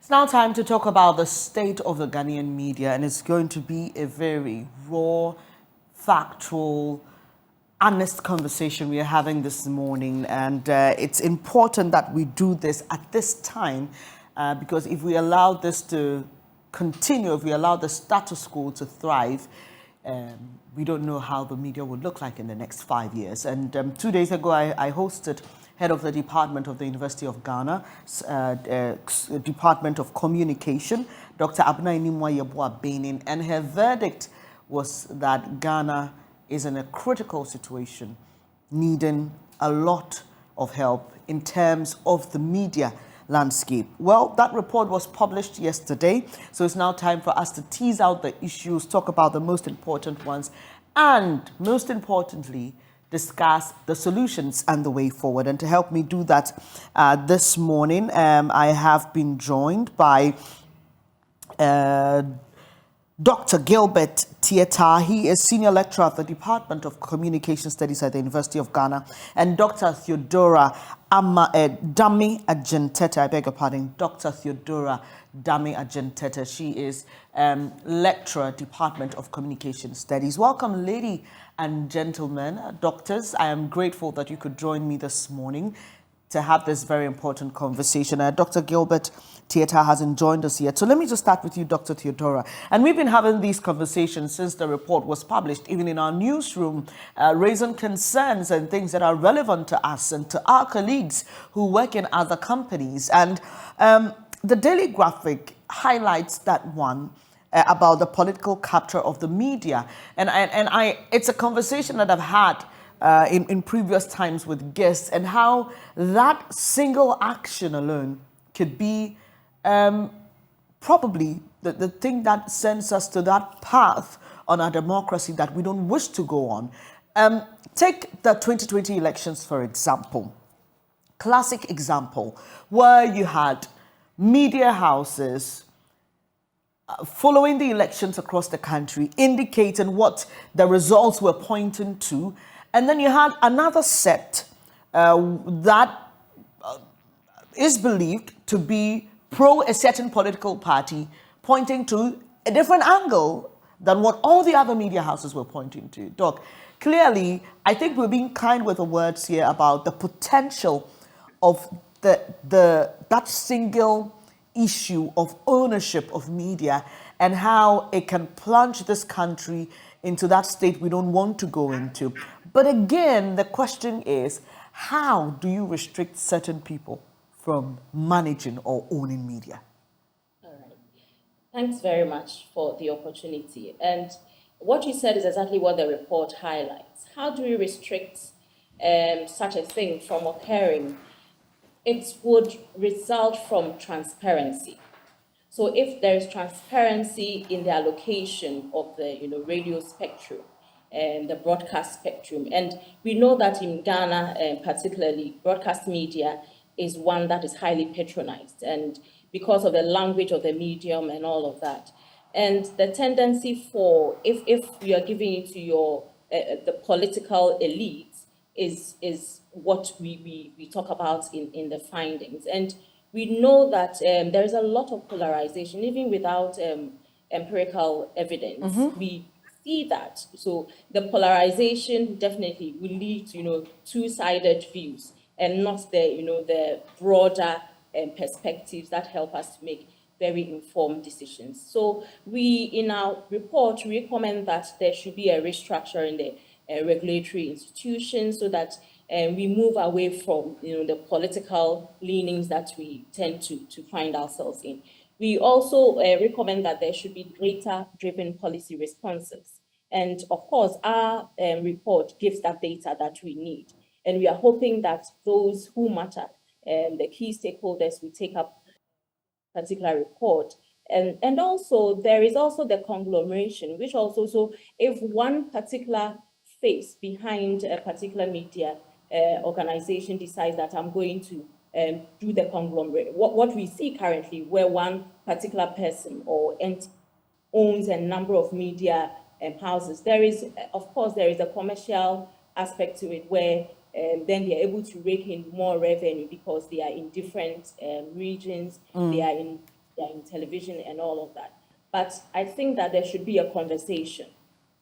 It's now time to talk about the state of the Ghanaian media, and it's going to be a very raw, factual, honest conversation we are having this morning. And it's important that we do this at this time because if we allow this to continue, if we allow the status quo to thrive, we don't know how the media would look like in the next 5 years. And 2 days ago, I hosted head of the Department of the University of Ghana, Department of Communication, Dr. Abna Inimwa Benin, and her verdict was that Ghana is in a critical situation, needing a lot of help in terms of the media landscape. Well, that report was published yesterday, so it's now time for us to tease out the issues, talk about the most important ones, and most importantly, discuss the solutions and the way forward. And to help me do that this morning, I have been joined by Dr. Gilbert Tieta. He is Senior Lecturer at the Department of Communication Studies at the University of Ghana, and Dr. Theodora Dami Agenteta, I beg your pardon, Dr. Theodora Dami Agenteta. She is Lecturer, Department of Communication Studies. Welcome, lady and gentlemen, doctors. I am grateful that you could join me this morning to have this very important conversation. Dr. Gilbert Tieta hasn't joined us yet. So let me just start with you, Dr. Theodora. And we've been having these conversations since the report was published, even in our newsroom, raising concerns and things that are relevant to us and to our colleagues who work in other companies. And the Daily Graphic highlights that one about the political capture of the media. And it's a conversation that I've had in previous times with guests, and how that single action alone could be probably the thing that sends us to that path on our democracy that we don't wish to go on. Take the 2020 elections, for example. Classic example, where you had media houses following the elections across the country, indicating what the results were pointing to. And then you had another set that is believed to be pro a certain political party, pointing to a different angle than what all the other media houses were pointing to. Doc, clearly, I think we're being kind with the words here about the potential of that single issue of ownership of media and how it can plunge this country into that state we don't want to go into. But again, the question is, how do you restrict certain people from managing or owning media? All right. Thanks very much for the opportunity. And what you said is exactly what the report highlights. How do we restrict such a thing from occurring? It would result from transparency. So if there is transparency in the allocation of the radio spectrum and the broadcast spectrum, and we know that in Ghana, particularly, broadcast media is one that is highly patronized, and because of the language of the medium and all of that, and the tendency for if you are giving it to your the political elites is what we talk about in the findings. And we know that there is a lot of polarization, even without empirical evidence. We see that. So the polarization definitely will lead to two-sided views and not the broader perspectives that help us to make very informed decisions. So we, in our report, recommend that there should be a restructure in the regulatory institutions so that we move away from the political leanings that we tend to find ourselves in. We also recommend that there should be data-driven policy responses. And of course, our report gives that data that we need. And we are hoping that those who matter, the key stakeholders, will take up a particular report. And also, there is also the conglomeration, which also, so if one particular face behind a particular media organization decides that I'm going to do the conglomerate, what we see currently, where one particular person or entity owns a number of media houses, there is, of course, there is a commercial aspect to it where then they're able to rake in more revenue because they are in different regions, they are in they're in television and all of that. But I think that there should be a conversation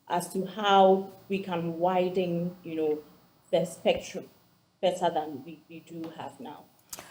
as to how we can widen, the spectrum better than we do have now.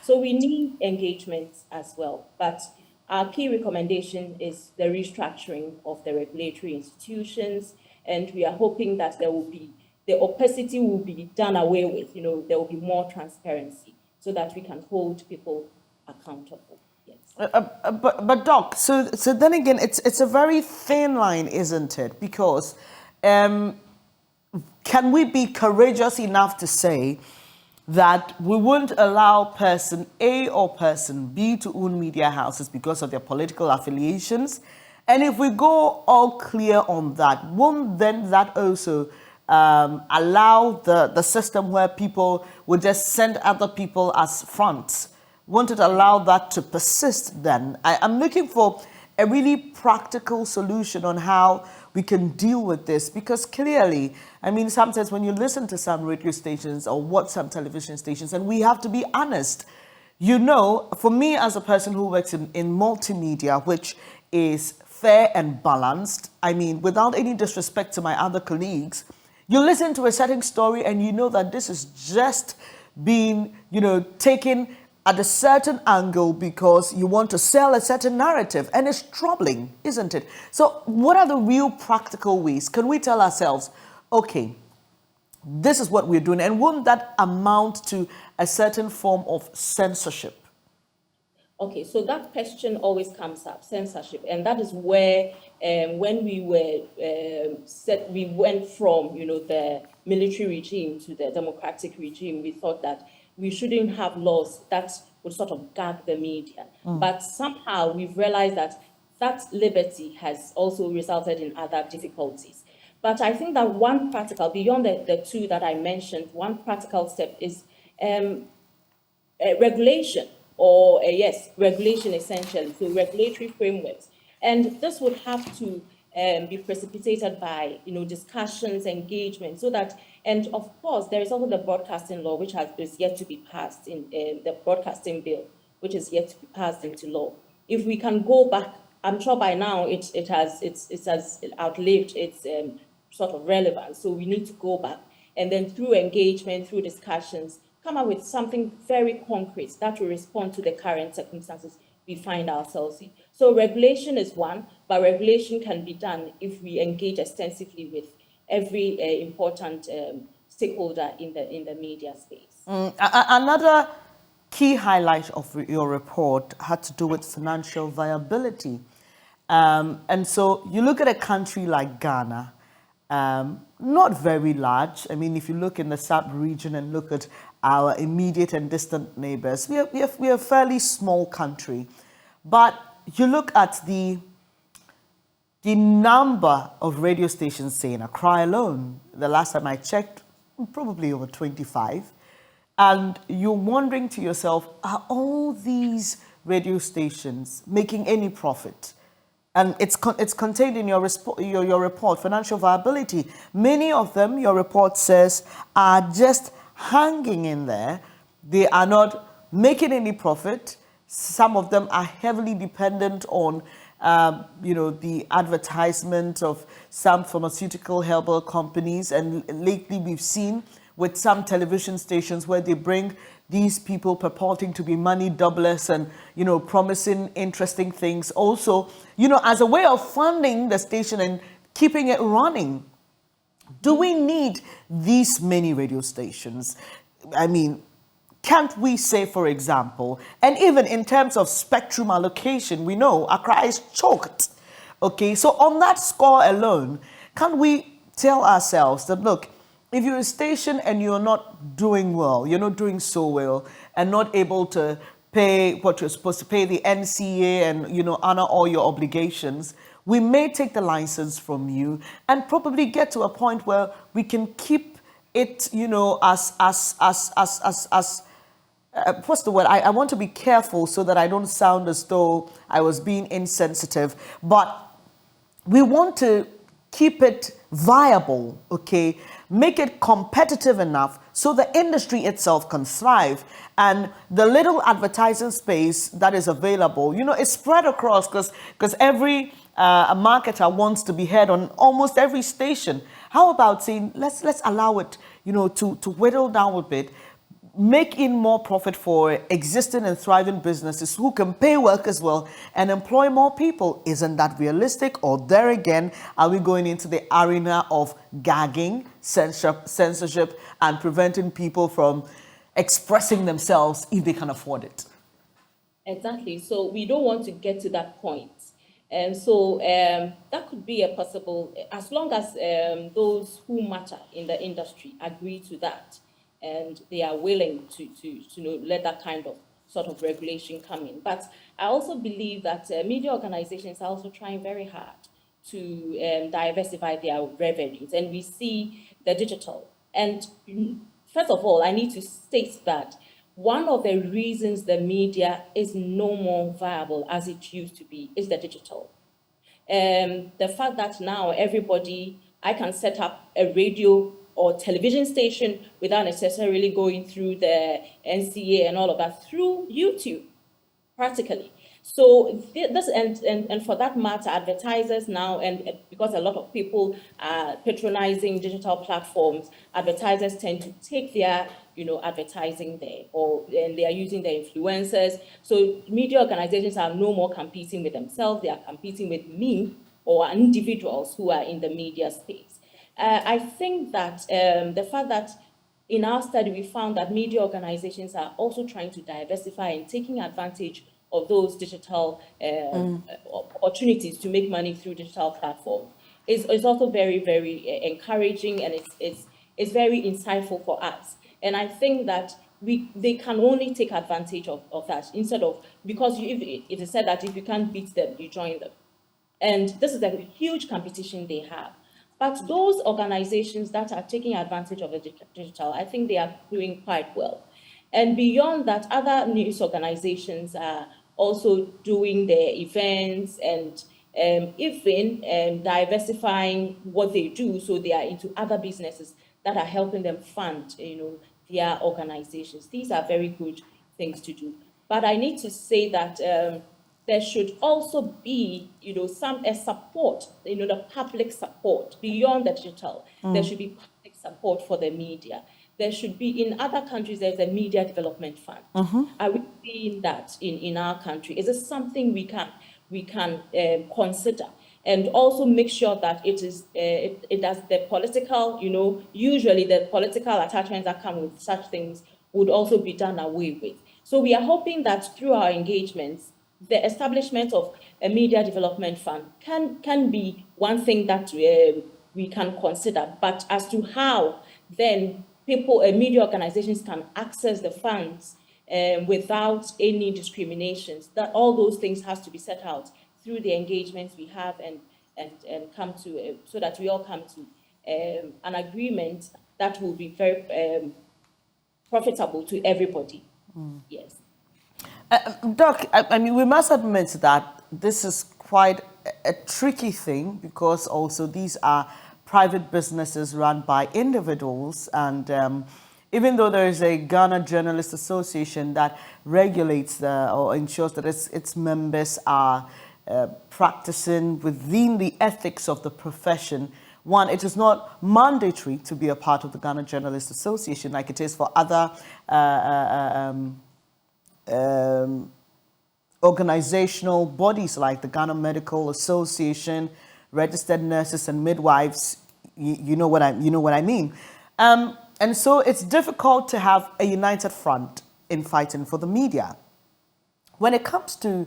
So we need engagement as well. But our key recommendation is the restructuring of the regulatory institutions, and we are hoping that the opacity will be done away with. There will be more transparency so that we can hold people accountable. Yes. But Doc, so then again, it's a very thin line, isn't it? Because can we be courageous enough to say that we won't allow person A or person B to own media houses because of their political affiliations? And if we go all clear on that, won't then that also allow the system where people would just send other people as fronts? Won't it allow that to persist then? I'm looking for a really practical solution on how we can deal with this, because clearly, I mean, sometimes when you listen to some radio stations or watch some television stations, and we have to be honest, for me as a person who works in multimedia, which is fair and balanced, I mean, without any disrespect to my other colleagues, you listen to a certain story and you know that this is just being, taken at a certain angle because you want to sell a certain narrative, and it's troubling, isn't it? So what are the real practical ways? Can we tell ourselves, okay, this is what we're doing, and won't that amount to a certain form of censorship? Okay, so that question always comes up, censorship, and that is where when we we went from the military regime to the democratic regime, we thought that we shouldn't have laws that would sort of gag the media. But somehow we've realized that liberty has also resulted in other difficulties. But I think that one practical, beyond the two that I mentioned, one practical step is regulation, or regulation essentially, so regulatory frameworks. And this would have to be precipitated by discussions, engagement, so that, and of course there is also the broadcasting law, which is yet to be passed in the broadcasting bill, which is yet to be passed into law. If we can go back, I'm sure by now it has outlived its sort of relevance. So we need to go back and then through engagement, through discussions, come up with something very concrete that will respond to the current circumstances we find ourselves in. So regulation is one, but regulation can be done if we engage extensively with every important stakeholder in the media space. Another key highlight of your report had to do with financial viability. And so you look at a country like Ghana, not very large. I mean, if you look in the sub-region and look at our immediate and distant neighbors, we are a fairly small country. But you look at the number of radio stations, say in Accra alone, the last time I checked, probably over 25. And you're wondering to yourself, are all these radio stations making any profit? And it's contained in your report, financial viability. Many of them, your report says, are just hanging in there. They are not making any profit. Some of them are heavily dependent on, the advertisement of some pharmaceutical herbal companies. And lately we've seen with some television stations where they bring these people purporting to be money doublers and, promising interesting things. Also, as a way of funding the station and keeping it running. Do we need these many radio stations? I mean, can't we say, for example, and even in terms of spectrum allocation, we know Accra is choked. Okay, so on that score alone, can't we tell ourselves that, look, if you're a station and you're not doing well, you're not doing so well, and not able to pay what you're supposed to pay, the NCA, and, honor all your obligations, we may take the license from you and probably get to a point where we can keep it, what's the word? I want to be careful so that I don't sound as though I was being insensitive, but we want to keep it viable, okay? make it competitive enough so the industry itself can thrive. And the little advertising space that is available, you know, is spread across, because every marketer wants to be heard on almost every station. How about saying, let's allow it, you know, to whittle down a bit, make in more profit for existing and thriving businesses who can pay workers well and employ more people? Isn't that realistic? Or there again, are we going into the arena of gagging, censorship, and preventing people from expressing themselves if they can afford it? Exactly. So we don't want to get to that point. And so that could be a possible, as long as those who matter in the industry agree to that, and they are willing to let that kind of sort of regulation come in. But I also believe that media organizations are also trying very hard to diversify their revenues. And we see the digital. And first of all, I need to state that one of the reasons the media is no more viable as it used to be is the digital. The fact that now I can set up a radio or television station without necessarily going through the NCA and all of that, through YouTube, practically. So this, and for that matter, advertisers now, and because a lot of people are patronizing digital platforms, advertisers tend to take their advertising there, and they are using their influencers. So media organizations are no more competing with themselves; they are competing with me or individuals who are in the media space. I think that the fact that in our study we found that media organizations are also trying to diversify and taking advantage of those digital opportunities to make money through digital platforms is also very, very encouraging, and it's very insightful for us. And I think that they can only take advantage of that, instead of, because it is said that if you can't beat them, you join them. And this is a huge competition they have. But those organizations that are taking advantage of the digital, I think they are doing quite well. And beyond that, other news organizations are also doing their events and even diversifying what they do, so they are into other businesses that are helping them fund, their organizations. These are very good things to do. But I need to say that there should also be, some support, the public support beyond the digital. There should be public support for the media. There should be, in other countries, there's a media development fund. Are we seeing that in our country? Is this something we can consider? And also make sure that it does the political, usually the political attachments that come with such things would also be done away with. So we are hoping that through our engagements, the establishment of a media development fund can be one thing that we can consider. But as to how then media organizations can access the funds without any discriminations, that all those things has to be set out through the engagements we have and come to, so that we all come to an agreement that will be very profitable to everybody. Yes. Doc, I mean, we must admit that this is quite a tricky thing, because also these are private businesses run by individuals, and even though there is a Ghana Journalists Association that regulates or ensures that its members are practicing within the ethics of the profession, one, it is not mandatory to be a part of the Ghana Journalists Association like it is for other organizational bodies like the Ghana Medical Association, registered nurses and midwives. You know what I mean. And so it's difficult to have a united front in fighting for the media. When it comes to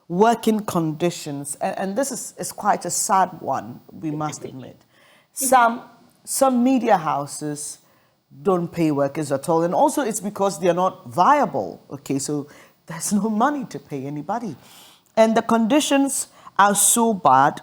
working conditions, and this is quite a sad one, we must admit. Some media houses don't pay workers at all, and also it's because they're not viable. Okay, so there's no money to pay anybody, and the conditions are so bad.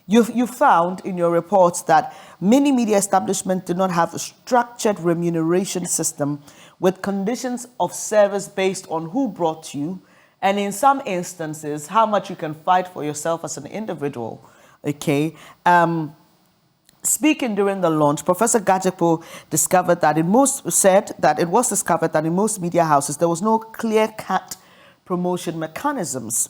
You found in your reports that many media establishments do not have a structured remuneration system with conditions of service based on who brought you, and in some instances, how much you can fight for yourself as an individual. Okay. speaking during the launch, Professor Gajepo said that it was discovered that in most media houses there was no clear-cut promotion mechanisms.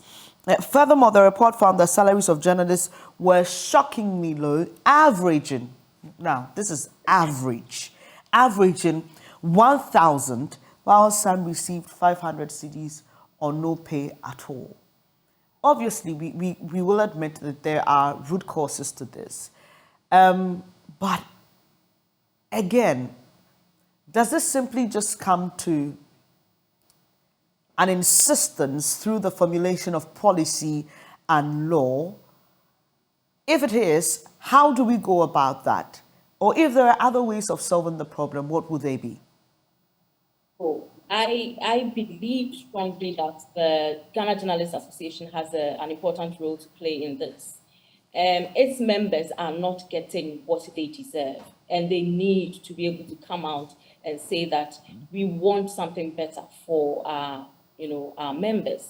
Furthermore, the report found that salaries of journalists were shockingly low, averaging, now this is averaging 1,000, while some received 500 cedis or no pay at all. Obviously, we will admit that there are root causes to this. But again, does this simply just come to an insistence through the formulation of policy and law? If it is, how do we go about that? Or if there are other ways of solving the problem, what would they be? Oh, I believe strongly that the Ghana Journalists Association has an important role to play in this. Its members are not getting what they deserve, and they need to be able to come out and say that we want something better for our members,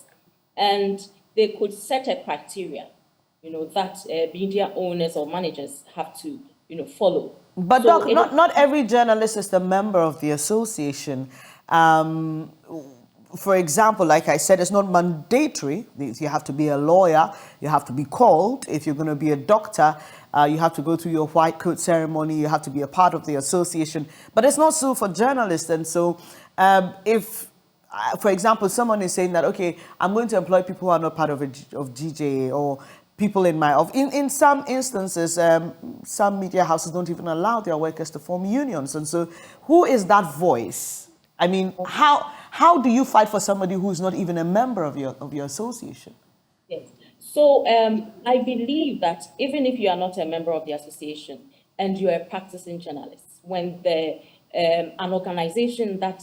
and they could set a criteria, that media owners or managers have to, follow. But so Doc, not every journalist is a member of the association. For example, like I said, it's not mandatory. You have to be a lawyer. You have to be called. If you're going to be a doctor, you have to go through your white coat ceremony. You have to be a part of the association. But it's not so for journalists. And so if, for example, someone is saying that, okay, I'm going to employ people who are not part of GJA, or people in some instances, some media houses don't even allow their workers to form unions. And so who is that voice? I mean, how do you fight for somebody who's not even a member of your association? Yes. So I believe that even if you are not a member of the association and you are a practicing journalist, when an organization that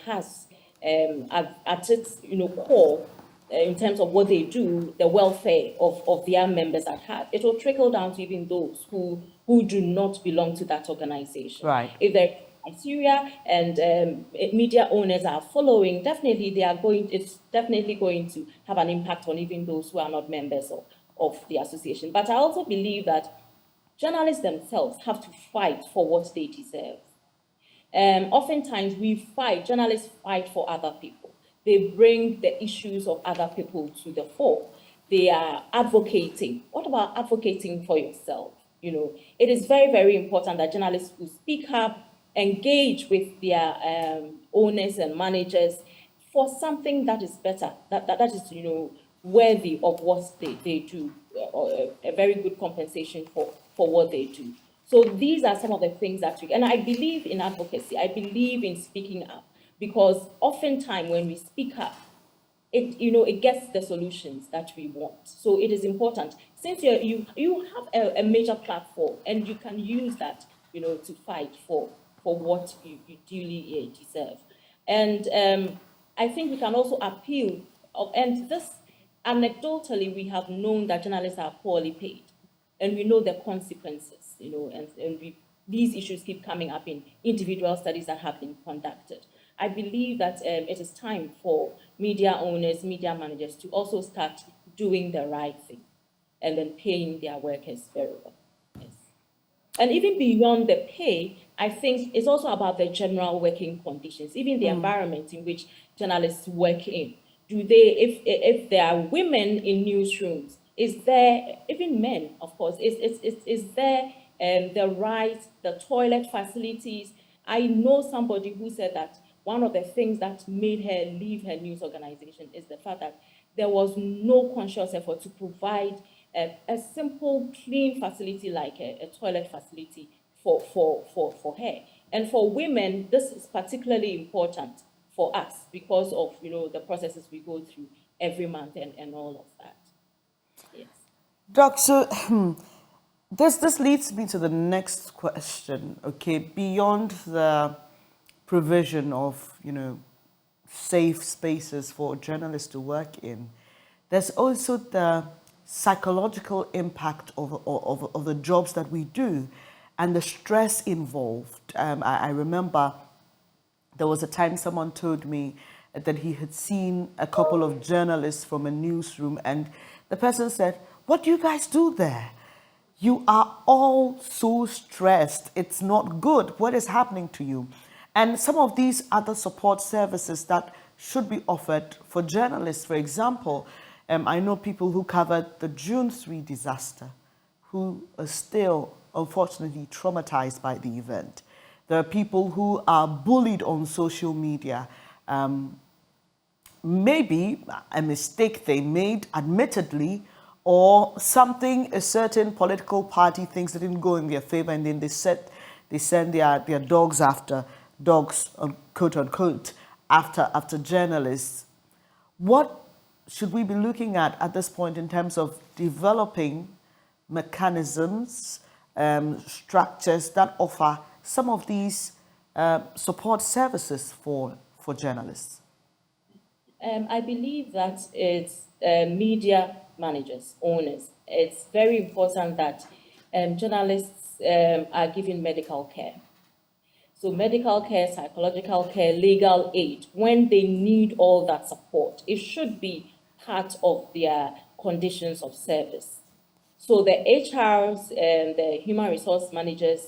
has at its core, in terms of what they do, the welfare of their members at heart, it will trickle down to even those who do not belong to that organization. Right. If they're criteria and media owners are following, definitely it's definitely going to have an impact on even those who are not members of the association. But I also believe that journalists themselves have to fight for what they deserve. Oftentimes journalists fight for other people. They bring the issues of other people to the fore. They are advocating. What about advocating for yourself? It is very, very important that journalists who speak up, engage with their owners and managers for something that is better, that is, worthy of what they do, or a very good compensation for what they do. So these are some of the things and I believe in advocacy. I believe in speaking up, because oftentimes when we speak up, it gets the solutions that we want. So it is important, since you have a major platform and you can use that, to fight for what you duly deserve. And I think we can also appeal, and this, anecdotally, we have known that journalists are poorly paid, and we know the consequences, and these issues keep coming up in individual studies that have been conducted. I believe that it is time for media owners, media managers to also start doing the right thing and then paying their workers very well. Yes. And even beyond the pay, I think it's also about the general working conditions, even the environment in which journalists work in. If there are women in newsrooms, is there, even men, of course, is there the toilet facilities? I know somebody who said that one of the things that made her leave her news organization is the fact that there was no conscious effort to provide a simple, clean facility like a toilet facility for her. And for women, this is particularly important for us because of the processes we go through every month and all of that. Yes. Doc, so this leads me to the next question. Okay, beyond the provision of safe spaces for journalists to work in, there's also the psychological impact of the jobs that we do and the stress involved. I remember there was a time someone told me that he had seen a couple of journalists from a newsroom, and the person said, "What do you guys do there? you are all so stressed. It's not good. What is happening to you? And some of these other support services that should be offered for journalists, for example, I know people who covered the June 3 disaster who are still, unfortunately, traumatized by the event. There are people who are bullied on social media. Maybe a mistake they made, admittedly, or something a certain political party thinks that didn't go in their favor, and then they send their dogs after dogs, quote unquote, after journalists. What should we be looking at this point in terms of developing mechanisms, structures that offer some of these support services for journalists? I believe that it's media managers, owners. It's very important that journalists are given medical care. So medical care, psychological care, legal aid, when they need all that support, it should be part of their conditions of service. So the HRs and the human resource managers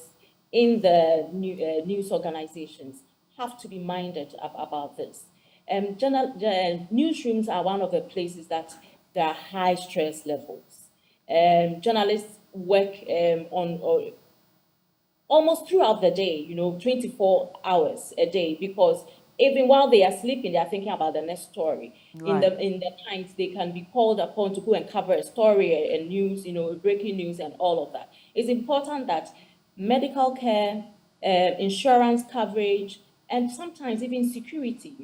in the news organizations have to be minded about this. Newsrooms are one of the places that there are high stress levels. Journalists work on almost throughout the day, 24 hours a day, because even while they are sleeping, they are thinking about the next story. Right. In the nights, they can be called upon to go and cover a story, a news, breaking news and all of that. It's important that medical care, insurance coverage, and sometimes even security,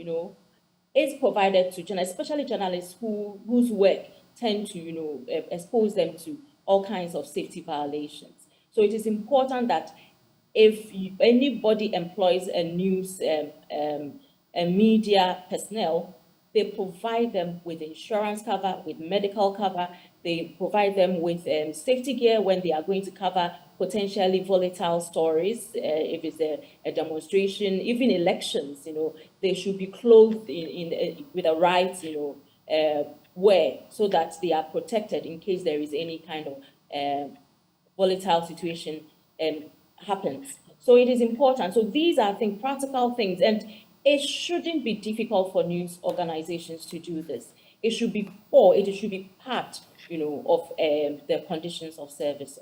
is provided to journalists, especially journalists whose work tend to, expose them to all kinds of safety violations. So it is important that if anybody employs a news a media personnel, they provide them with insurance cover, with medical cover. They provide them with safety gear when they are going to cover potentially volatile stories. If it's a demonstration, even elections, they should be clothed with the right, wear, so that they are protected in case there is any kind of volatile situation happens. So it is important. So these are, I think, practical things, and it shouldn't be difficult for news organizations to do this. It should be part, of the conditions of service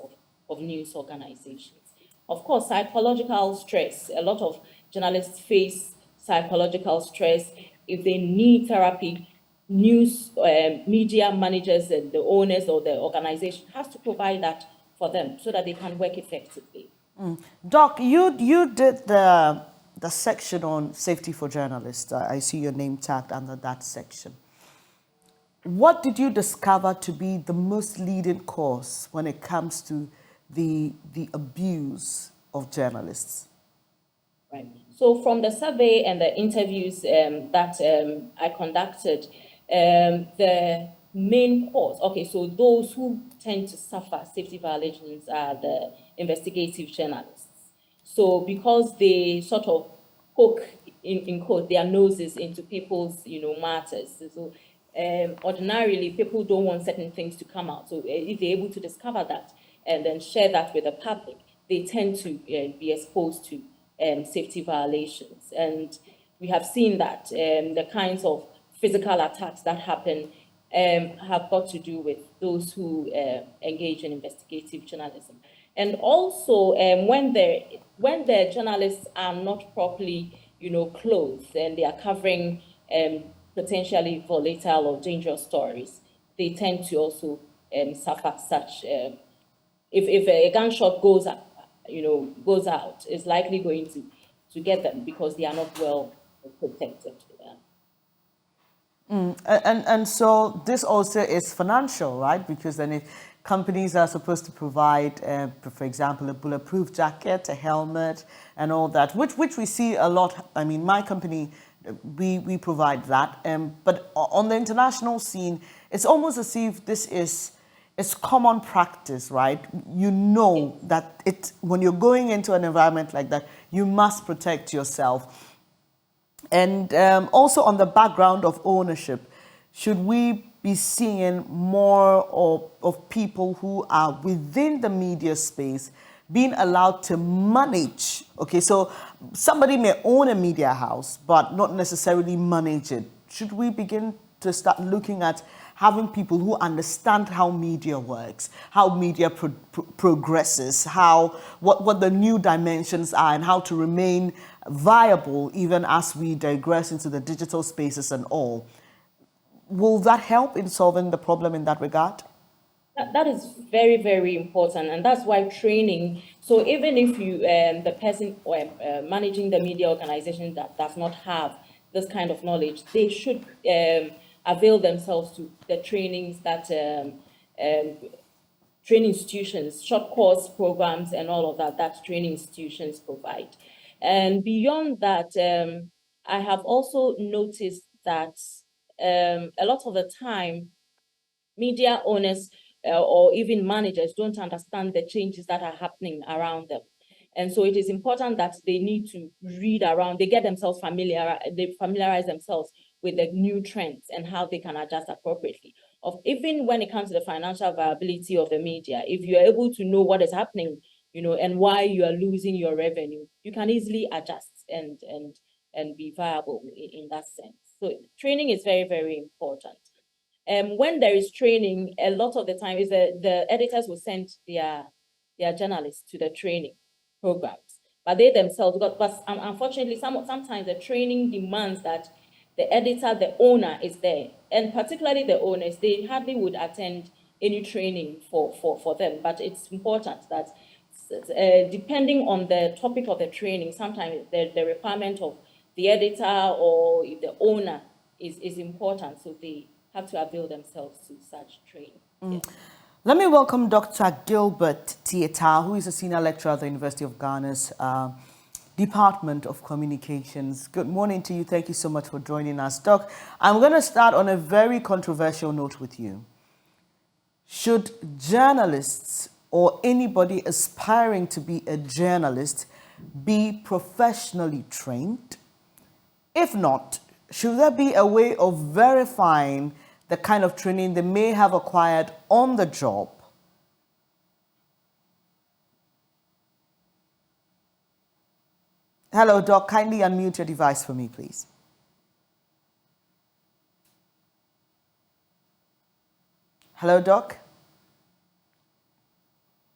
of news organizations. Of course, psychological stress. A lot of journalists face psychological stress. If they need therapy, news media managers and the owners or the organization has to provide that for them so that they can work effectively. Doc, you did the section on safety for journalists. I see your name tagged under that section. What did you discover to be the most leading cause when it comes to the abuse of journalists? Right. So from the survey and the interviews that I conducted, the main cause, so those who tend to suffer safety violations are the investigative journalists. So because they sort of poke, in quote, their noses into people's, matters. So ordinarily, people don't want certain things to come out. So if they're able to discover that and then share that with the public, they tend to be exposed to safety violations. And we have seen that the kinds of physical attacks that happen have got to do with those who engage in investigative journalism. And also, when the journalists are not properly, clothed and they are covering potentially volatile or dangerous stories, they tend to also suffer such. If a gunshot goes out, it's likely going to get them because they are not well protected. And so this also is financial, right? Because then if companies are supposed to provide, for example, a bulletproof jacket, a helmet, and all that, which we see a lot. I mean, my company, we provide that. But on the international scene, it's almost as if it's common practice, right? You know that when you're going into an environment like that, you must protect yourself. And also on the background of ownership, should we be seeing more of people who are within the media space being allowed to manage? Okay, so somebody may own a media house, but not necessarily manage it. Should we begin to start looking at having people who understand how media works, how media progresses, what the new dimensions are, and how to remain viable even as we digress into the digital spaces and all? Will that help in solving the problem in that regard? That is very, very important, and that's why training. So even if you, the person managing the media organization that does not have this kind of knowledge, they should avail themselves to the trainings that training institutions, short course programs, and all of that training institutions provide. And beyond that, I have also noticed that a lot of the time, media owners or even managers don't understand the changes that are happening around them. And so it is important that they need to read around, they get themselves they familiarize themselves with the new trends and how they can adjust appropriately. Even when it comes to the financial viability of the media, if you're able to know what is happening, and why you are losing your revenue, you can easily adjust and be viable in that sense. So training is very, very important. When there is training, a lot of the time is the editors will send their journalists to the training programs, but they themselves but unfortunately sometimes the training demands that the editor, the owner is there, and particularly the owners, they hardly would attend any training for them. But it's important that depending on the topic of the training, sometimes the requirement of the editor or the owner is important, so they have to avail themselves to such training. Yes. Let me welcome Dr. Gilbert Tieta, who is a senior lecturer at the University of Ghana's Department of Communications. Good morning to you. Thank you so much for joining us. Doc, I'm going to start on a very controversial note with you. Should journalists or anybody aspiring to be a journalist be professionally trained? If not, should there be a way of verifying the kind of training they may have acquired on the job? Hello, Doc. Kindly unmute your device for me, please. Hello, Doc.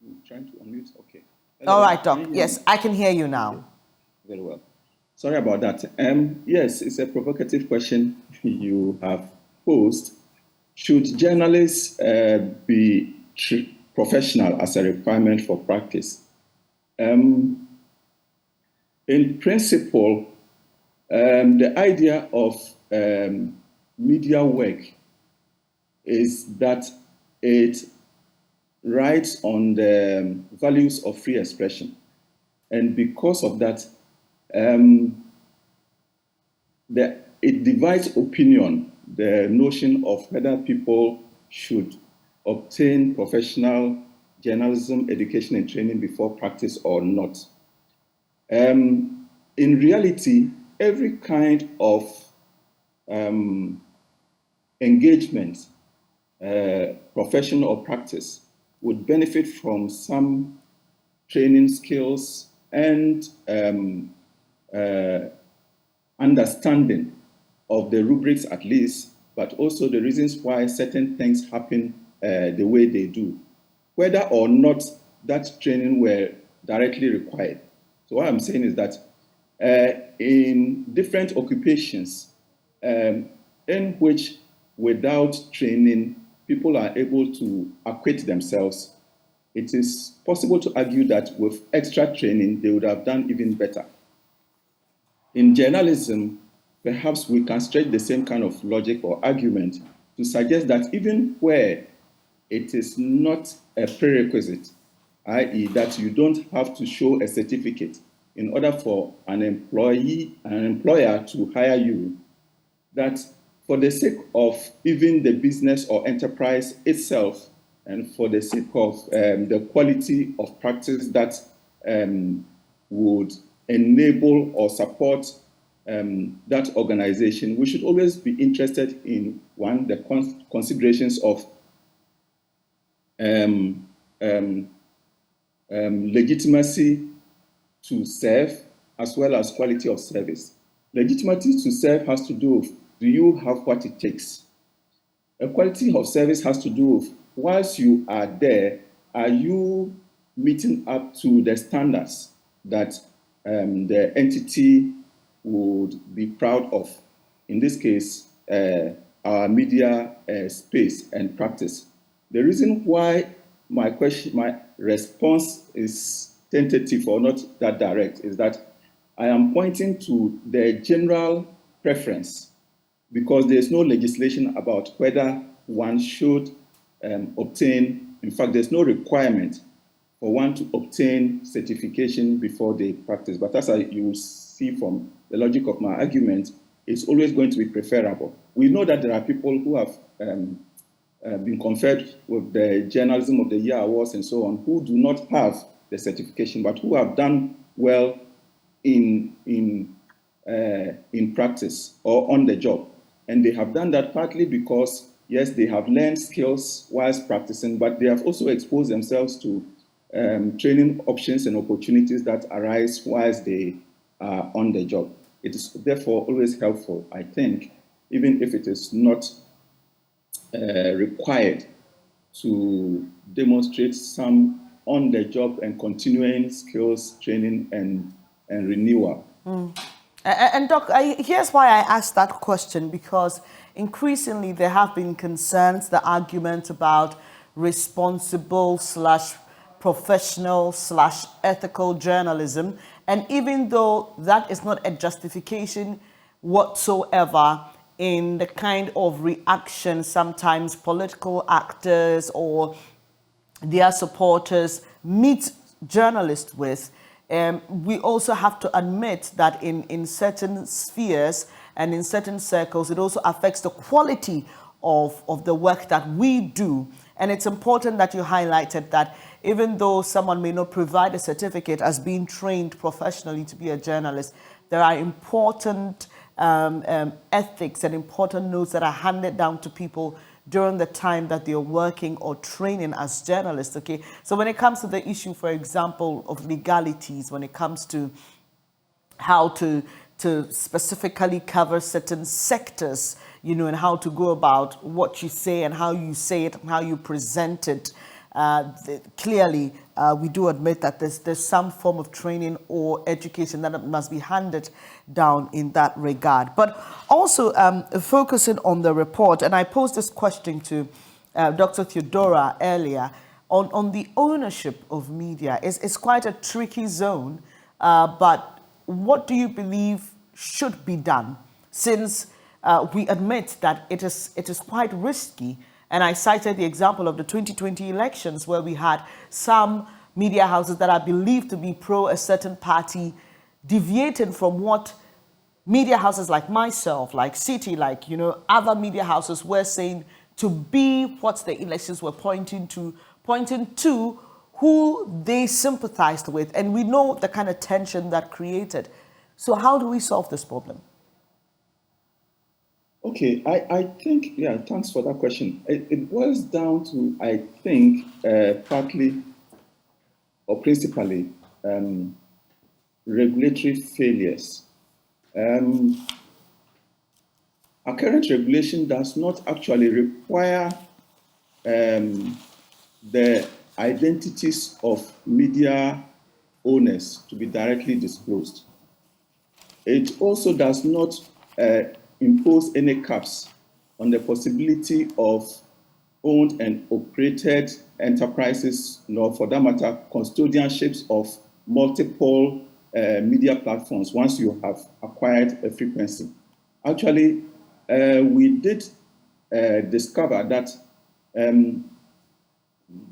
I'm trying to unmute. Okay. Hello. All right, Doc. Yes, I can hear you now. Okay. Very well. Sorry about that. Yes, it's a provocative question you have posed. Should journalists be professional as a requirement for practice? In principle, the idea of media work is that it rides on the values of free expression. And because of that, it divides opinion, the notion of whether people should obtain professional journalism education and training before practice or not. In reality, every kind of engagement, profession or practice, would benefit from some training skills and understanding of the rubrics at least, but also the reasons why certain things happen the way they do, whether or not that training were directly required. So what I'm saying is that in different occupations in which without training people are able to acquit themselves, it is possible to argue that with extra training they would have done even better. In journalism, perhaps we can stretch the same kind of logic or argument to suggest that even where it is not a prerequisite, i.e. that you don't have to show a certificate in order for an employer to hire you, that for the sake of even the business or enterprise itself, and for the sake of the quality of practice that would enable or support that organization, we should always be interested in, one, the considerations of legitimacy to serve, as well as quality of service. Legitimacy to serve has to do with, do you have what it takes? A quality of service has to do with, whilst you are there, are you meeting up to the standards that the entity would be proud of? In this case, our media space and practice. The reason why my response is tentative or not that direct is that I am pointing to the general preference, because there's no legislation about whether one should obtain, in fact, there's no requirement for one to obtain certification before they practice. But as you will see from the logic of my argument, it's always going to be preferable. We know that there are people who have been conferred with the Journalism of the Year awards and so on, who do not have the certification, but who have done well in practice or on the job. And they have done that partly because, yes, they have learned skills whilst practicing, but they have also exposed themselves to training options and opportunities that arise whilst they are on the job. It is therefore always helpful, I think, even if it is not required, to demonstrate some on-the-job and continuing skills training and renewal. And Doc, here's why I asked that question, because increasingly there have been concerns, the argument about responsible / professional / ethical journalism. And even though that is not a justification whatsoever in the kind of reaction sometimes political actors or their supporters meet journalists with, we also have to admit that in certain spheres and in certain circles, it also affects the quality of the work that we do. And it's important that you highlighted that even though someone may not provide a certificate as being trained professionally to be a journalist, there are important ethics and important notes that are handed down to people during the time that they're working or training as journalists, okay? So when it comes to the issue, for example, of legalities, when it comes to how to specifically cover certain sectors, you know, and how to go about what you say and how you say it and how you present it, clearly we do admit that there's some form of training or education that must be handed down in that regard. But also focusing on the report, and I posed this question to Dr. Theodora earlier, on the ownership of media. It's quite a tricky zone, but what do you believe should be done, since we admit that it is quite risky? And I cited the example of the 2020 elections, where we had some media houses that are believed to be pro a certain party deviating from what media houses like myself, like City, like, you know, other media houses were saying to be what the elections were pointing to who they sympathized with. And we know the kind of tension that created. So how do we solve this problem? Okay, I think, yeah, thanks for that question. It boils down to, I think, partly or principally, regulatory failures. Our current regulation does not actually require the identities of media owners to be directly disclosed. It also does not impose any caps on the possibility of owned and operated enterprises, nor for that matter, custodianships of multiple media platforms once you have acquired a frequency. Actually, we did discover that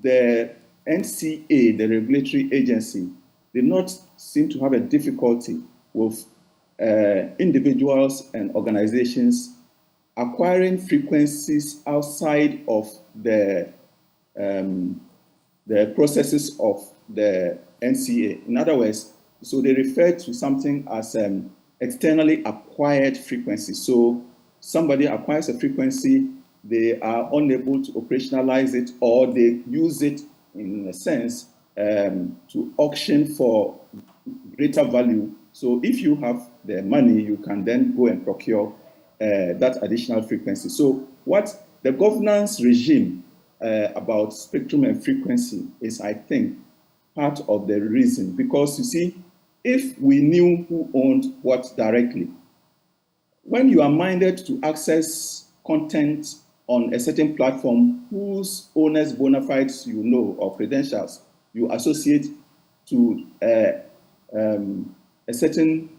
the NCA, the regulatory agency, did not seem to have a difficulty with individuals and organizations acquiring frequencies outside of the processes of the NCA. In other words, so they refer to something as externally acquired frequency. So somebody acquires a frequency, they are unable to operationalize it, or they use it in a sense to auction for greater value. So if you have the money, you can then go and procure that additional frequency. So what the governance regime about spectrum and frequency is, I think, part of the reason. Because you see, if we knew who owned what directly, when you are minded to access content on a certain platform whose owners' bona fides you know or credentials you associate to a certain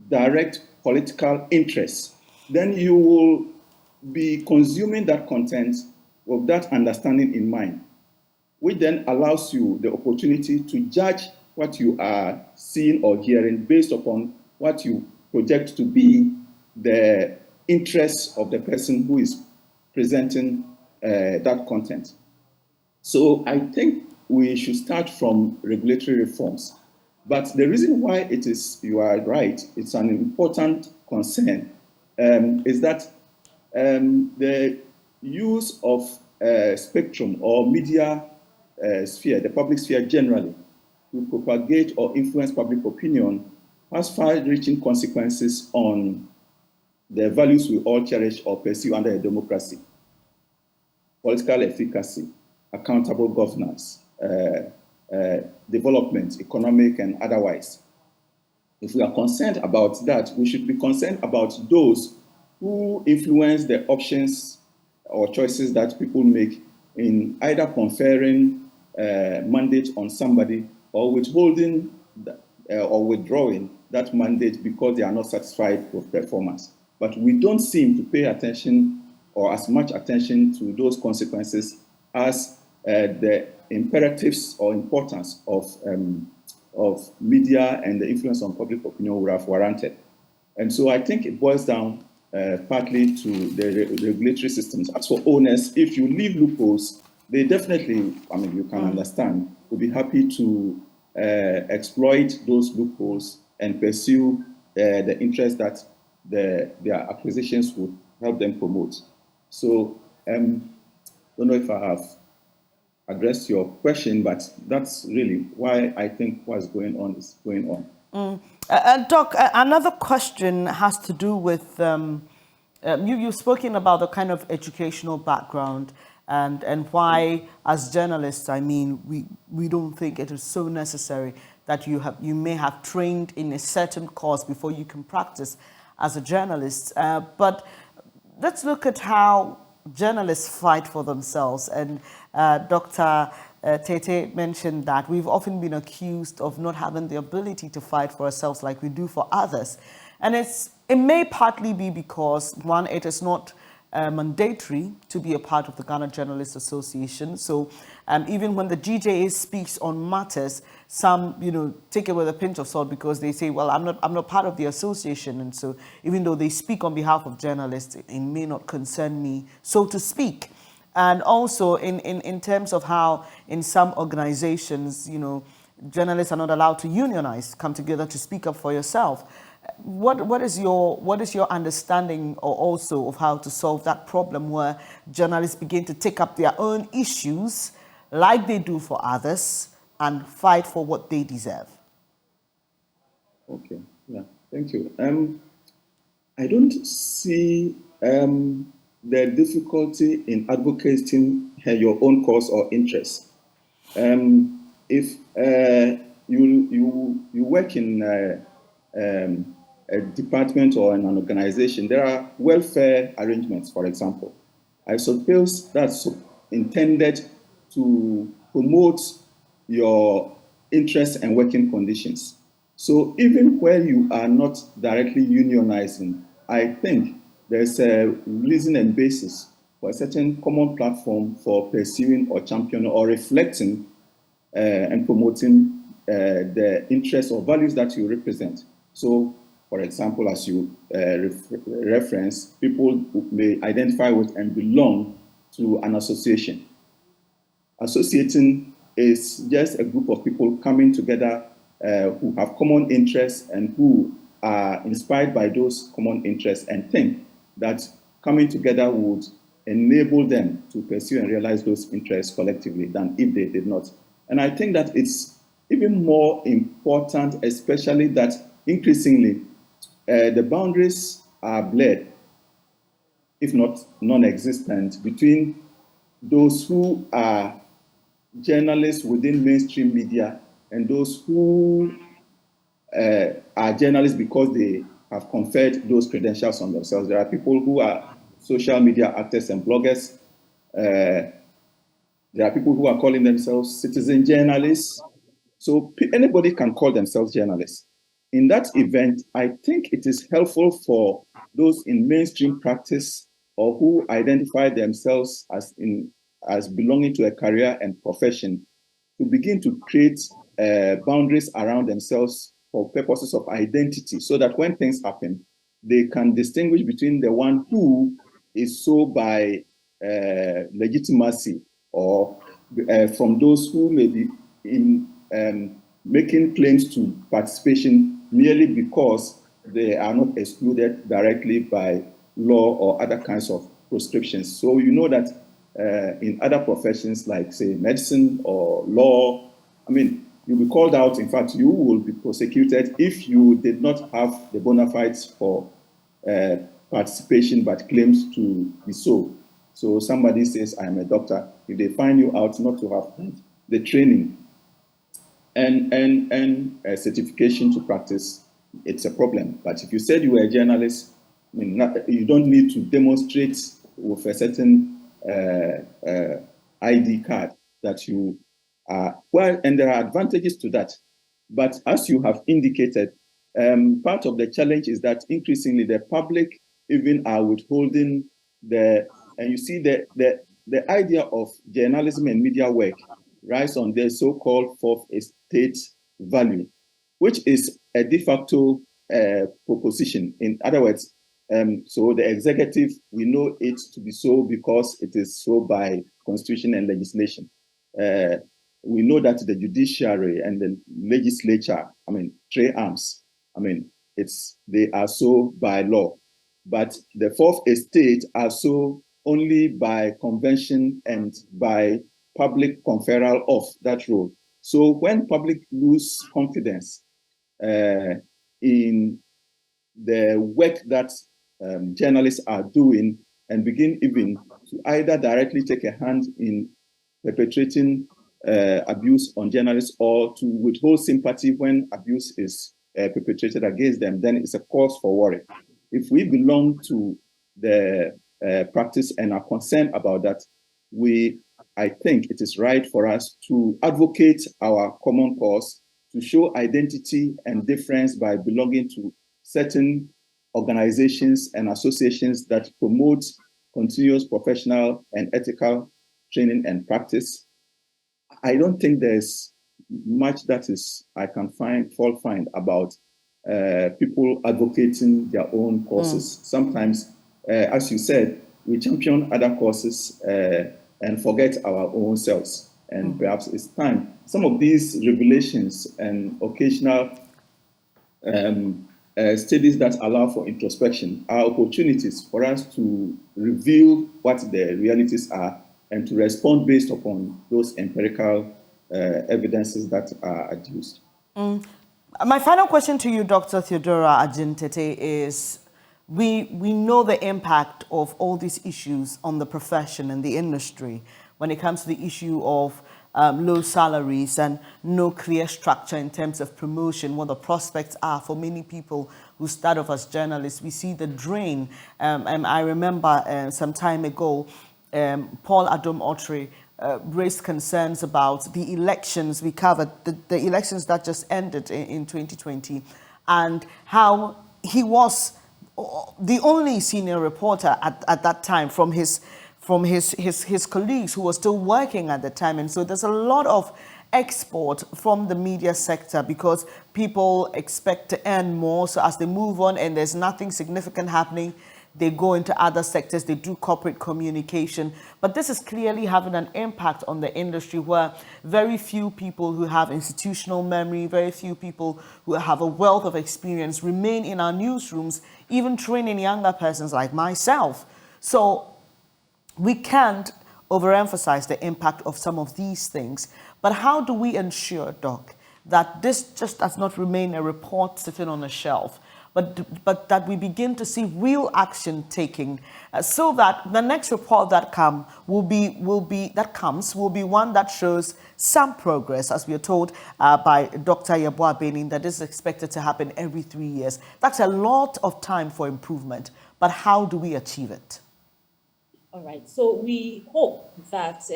direct political interest, then you will be consuming that content with that understanding in mind, which then allows you the opportunity to judge what you are seeing or hearing based upon what you project to be the interests of the person who is presenting that content. So I think we should start from regulatory reforms. But the reason why it is, you are right, it's an important concern, is that the use of spectrum or media sphere, the public sphere generally, to propagate or influence public opinion has far-reaching consequences on the values we all cherish or pursue under a democracy: political efficacy, accountable governance, development, economic and otherwise. If we are concerned about that, we should be concerned about those who influence the options or choices that people make in either conferring mandate on somebody or withholding or withdrawing that mandate because they are not satisfied with performance. But we don't seem to pay attention or as much attention to those consequences as the imperatives or importance of media and the influence on public opinion would have warranted. And so I think it boils down partly to the regulatory systems. As for owners, if you leave loopholes, they definitely, I mean, you can understand, will be happy to exploit those loopholes and pursue the interest that their acquisitions would help them promote. So I don't know if I have addressed your question, but that's really why I think what's going on is going on. Doc, another question has to do with, you've spoken about the kind of educational background and why, as journalists, I mean, we don't think it is so necessary that you may have trained in a certain course before you can practice as a journalist. But let's look at how journalists fight for themselves. And Dr. Tete mentioned that we've often been accused of not having the ability to fight for ourselves like we do for others. And it may partly be because, one, it is not mandatory to be a part of the Ghana Journalists Association. So even when the GJA speaks on matters, some, take it with a pinch of salt because they say, well, I'm not part of the association. And so even though they speak on behalf of journalists, it may not concern me, so to speak. And also in terms of how in some organizations, journalists are not allowed to unionize, come together to speak up for yourself. What is your understanding or also of how to solve that problem where journalists begin to take up their own issues like they do for others and fight for what they deserve? Okay, yeah, thank you. I don't see the difficulty in advocating your own cause or interest. If you work in a department or in an organization, there are welfare arrangements, for example. I suppose that's intended to promote your interests and working conditions. So even where you are not directly unionizing, I think there's a reason and basis for a certain common platform for pursuing or championing or reflecting and promoting the interests or values that you represent. So, for example, as you reference, people may identify with and belong to an association. Associating is just a group of people coming together who have common interests and who are inspired by those common interests and think that coming together would enable them to pursue and realize those interests collectively than if they did not. And I think that it's even more important, especially that increasingly the boundaries are blurred, if not non-existent, between those who are journalists within mainstream media and those who are journalists because they have conferred those credentials on themselves. There are people who are social media actors and bloggers. There are people who are calling themselves citizen journalists. So anybody can call themselves journalists. In that event, I think it is helpful for those in mainstream practice or who identify themselves as belonging to a career and profession to begin to create boundaries around themselves for purposes of identity, so that when things happen, they can distinguish between the one who is so by legitimacy or from those who may be in making claims to participation merely because they are not excluded directly by law or other kinds of proscriptions. So you know that in other professions like, say, medicine or law, I mean, you'll be called out. In fact, you will be prosecuted if you did not have the bona fides for participation but claims to be so. So somebody says, I'm a doctor. If they find you out not to have the training and certification to practice, it's a problem. But if you said you were a journalist, I mean, you don't need to demonstrate with a certain ID card that you are, well, and there are advantages to that. But as you have indicated, part of the challenge is that increasingly the public even are withholding and you see the idea of journalism and media work rise on the so-called fourth estate value, which is a de facto proposition. In other words, so the executive, we know it to be so because it is so by constitution and legislation. We know that the judiciary and the legislature, I mean, three arms, I mean, they are so by law. But the fourth estate are so only by convention and by public conferral of that role. So when public lose confidence in the work that journalists are doing and begin even to either directly take a hand in perpetrating abuse on journalists or to withhold sympathy when abuse is perpetrated against them, then it's a cause for worry. If we belong to the practice and are concerned about that, I think it is right for us to advocate our common cause, to show identity and difference by belonging to certain organizations and associations that promote continuous professional and ethical training and practice. I don't think there's much that I can find about people advocating their own causes. Sometimes, as you said, we champion other causes and forget our own selves. And perhaps it's time. Some of these revelations and occasional studies that allow for introspection are opportunities for us to reveal what the realities are and to respond based upon those empirical evidences that are adduced. My final question to you, Dr. Theodora Ajintete, is we know the impact of all these issues on the profession and the industry when it comes to the issue of low salaries and no clear structure in terms of promotion, what the prospects are for many people who start off as journalists. We see the drain. And I remember some time ago, Paul Adom Otri raised concerns about the elections we covered, the elections that just ended in 2020, and how he was the only senior reporter at that time from his colleagues who were still working at the time. And so there's a lot of export from the media sector because people expect to earn more. So as they move on and there's nothing significant happening, they go into other sectors, they do corporate communication. But this is clearly having an impact on the industry where very few people who have institutional memory, very few people who have a wealth of experience remain in our newsrooms, even training younger persons like myself. So we can't overemphasize the impact of some of these things. But how do we ensure, Doc, that this just does not remain a report sitting on a shelf, but that we begin to see real action taking, so that the next report that will be one that shows some progress, as we are told by Dr. Yeboah Benin, that this is expected to happen every 3 years. That's a lot of time for improvement, but how do we achieve it? All right, so we hope that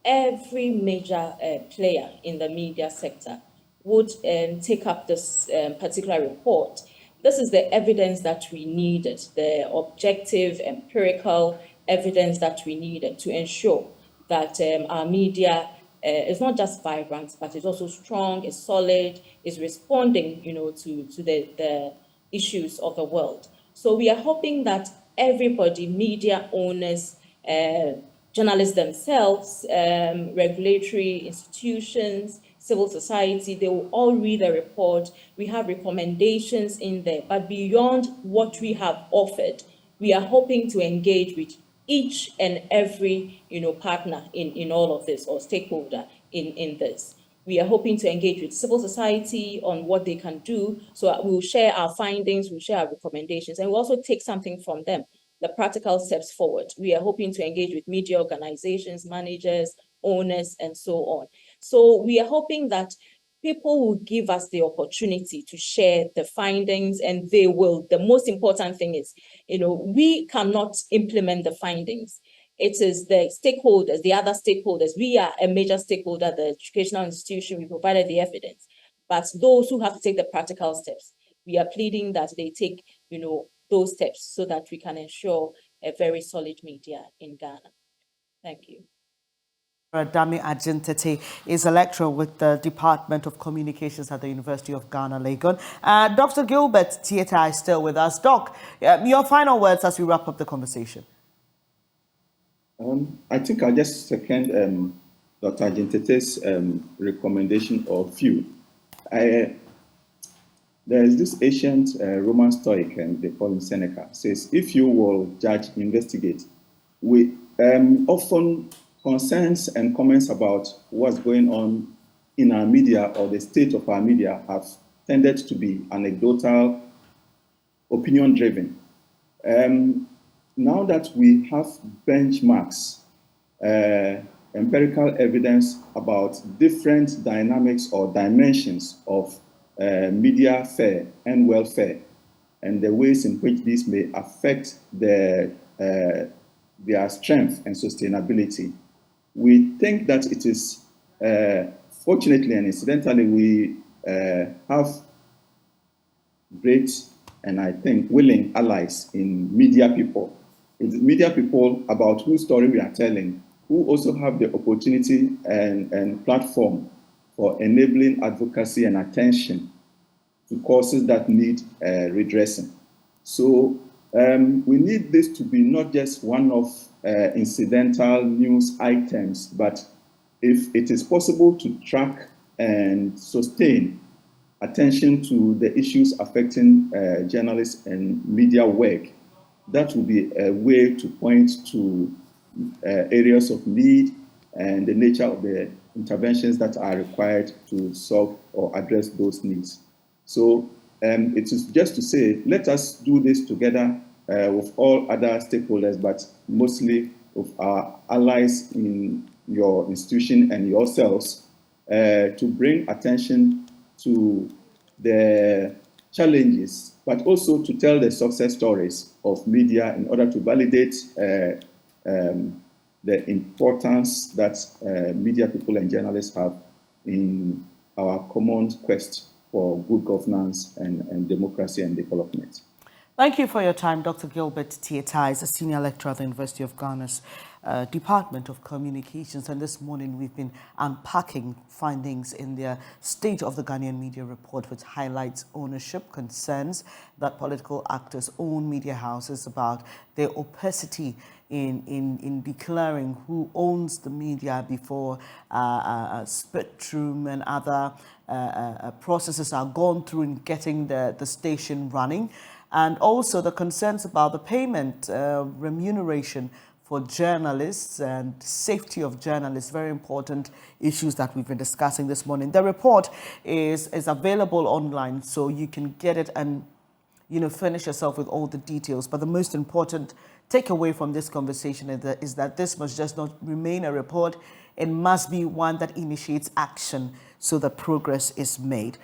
every major player in the media sector would take up this particular report. This is the evidence that we needed, the objective, empirical evidence that we needed to ensure that our media is not just vibrant, but it's also strong, is solid, is responding, to the issues of the world. So we are hoping that everybody, media owners, journalists themselves, regulatory institutions, civil society, they will all read the report. We have recommendations in there, but beyond what we have offered, we are hoping to engage with each and every partner in all of this, or stakeholder in this. We are hoping to engage with civil society on what they can do. So we'll share our findings, we'll share our recommendations, and we'll also take something from them, the practical steps forward. We are hoping to engage with media organizations, managers, owners, and so on. So we are hoping that people will give us the opportunity to share the findings, and they will. The most important thing is, we cannot implement the findings. It is the stakeholders, the other stakeholders. We are a major stakeholder, the educational institution, we provided the evidence. But those who have to take the practical steps, we are pleading that they take, those steps so that we can ensure a very solid media in Ghana. Thank you. Dami Ajintete is a lecturer with the Department of Communications at the University of Ghana, Legon. Dr. Gilbert Tieta is still with us. Doc, your final words as we wrap up the conversation. I think I'll just second Dr. Ajintete's recommendation or view. There is this ancient Roman Stoic, and they call him Seneca, says, if you will judge, investigate. We often concerns and comments about what's going on in our media or the state of our media have tended to be anecdotal, opinion-driven. Now that we have benchmarks, empirical evidence about different dynamics or dimensions of media fare and welfare, and the ways in which these may affect their strength and sustainability, we think that it is, fortunately and incidentally, we have great and I think willing allies in media people. It's media people about whose story we are telling, who also have the opportunity and platform for enabling advocacy and attention to causes that need redressing. So we need this to be not just one of incidental news items, but if it is possible to track and sustain attention to the issues affecting journalists and media work, that will be a way to point to areas of need and the nature of the interventions that are required to solve or address those needs. So it is just to say, let us do this together with all other stakeholders, but mostly with our allies in your institution and yourselves, to bring attention to the challenges, but also to tell the success stories of media in order to validate the importance that media people and journalists have in our common quest for good governance and democracy and development. Thank you for your time, Dr. Gilbert Tietai is a senior lecturer at the University of Ghana's Department of Communications. And this morning we've been unpacking findings in their State of the Ghanaian Media report, which highlights ownership concerns that political actors own media houses, about their opacity in declaring who owns the media before spectrum and other processes are gone through in getting the station running. And also the concerns about the payment, remuneration for journalists and safety of journalists, very important issues that we've been discussing this morning. The report is available online, so you can get it and furnish yourself with all the details. But the most important takeaway from this conversation is that this must just not remain a report. It must be one that initiates action so that progress is made.